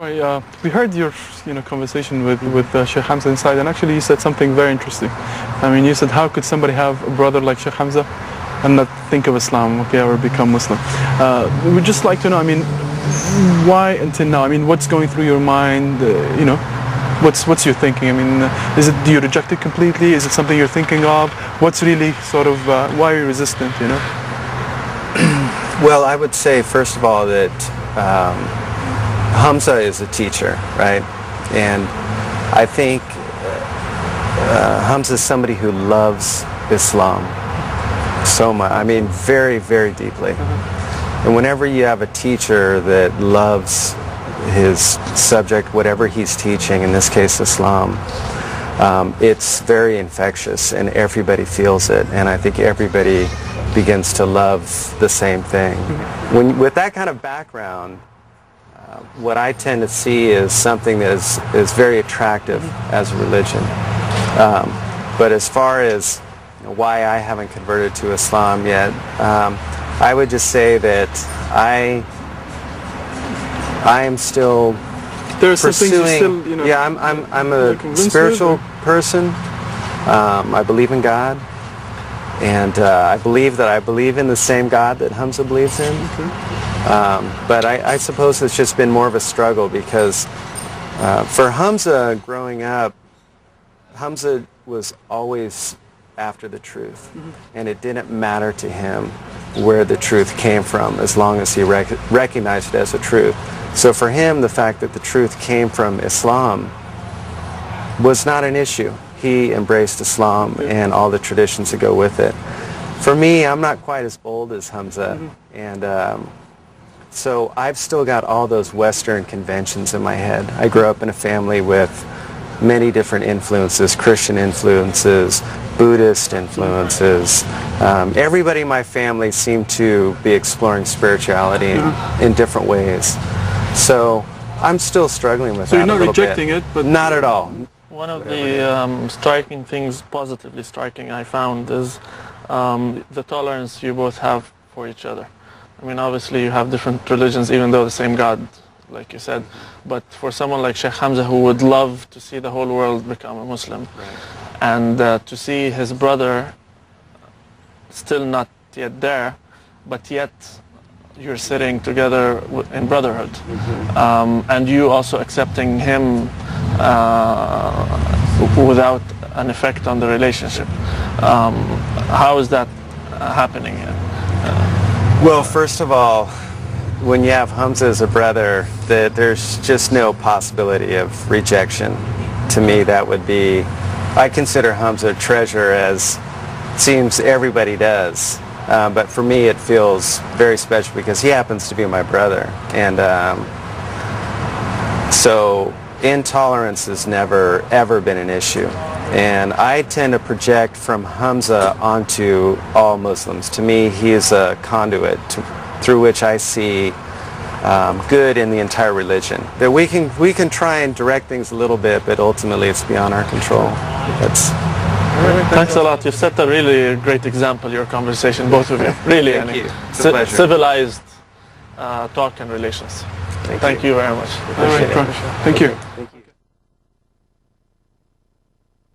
We heard your conversation with Sheikh Hamza inside, and actually you said something very interesting. I mean, you said, how could somebody have a brother like Sheikh Hamza and not think of Islam, okay, or become Muslim? We'd just like to know, I mean, why until now? I mean, what's going through your mind? What's your thinking? I mean, do you reject it completely? Is it something you're thinking of? What's really sort of, why are you resistant, Well, I would say, first of all, that Hamza is a teacher, right? And I think Hamza is somebody who loves Islam so much. I mean, very, very deeply. And whenever you have a teacher that loves his subject, whatever he's teaching, in this case Islam, it's very infectious and everybody feels it. And I think everybody begins to love the same thing. With that kind of background, what I tend to see is something that is very attractive as a religion. But as far as why I haven't converted to Islam yet, I would just say that I am still pursuing. Yeah, I'm a spiritual person. I believe in God, and I believe in the same God that Hamza believes in. But I suppose it's just been more of a struggle because for Hamza growing up, Hamza was always after the truth, and it didn't matter to him where the truth came from as long as he recognized it as a truth. So for him, the fact that the truth came from Islam was not an issue. He embraced Islam and all the traditions that go with it. For me, I'm not quite as bold as Hamza, and so I've still got all those Western conventions in my head. I grew up in a family with many different influences, Christian influences, Buddhist influences. Everybody in my family seemed to be exploring spirituality in different ways. So I'm still struggling with that. So you're not rejecting it, but not at all. One of the striking things, positively striking, I found is the tolerance you both have for each other. I mean, obviously you have different religions, even though the same God, like you said. But for someone like Sheikh Hamza, who would love to see the whole world become a Muslim, and to see his brother still not yet there, but yet you're sitting together in brotherhood, and you also accepting him without an effect on the relationship. How is that happening? Well, first of all, when you have Hamza as a brother, there's just no possibility of rejection. To me, that would be, I consider Hamza a treasure, as it seems everybody does. But for me, it feels very special because he happens to be my brother. And so intolerance has never, ever been an issue. And I tend to project from Hamza onto all Muslims. To me, he is a conduit through which I see good in the entire religion. That we can try and direct things a little bit, but ultimately it's beyond our control. Thanks a lot. You've set a really great example, your conversation, both of you. Really, Thank you. It's a pleasure. Civilized talk and relations. Thank you very much. Thank you.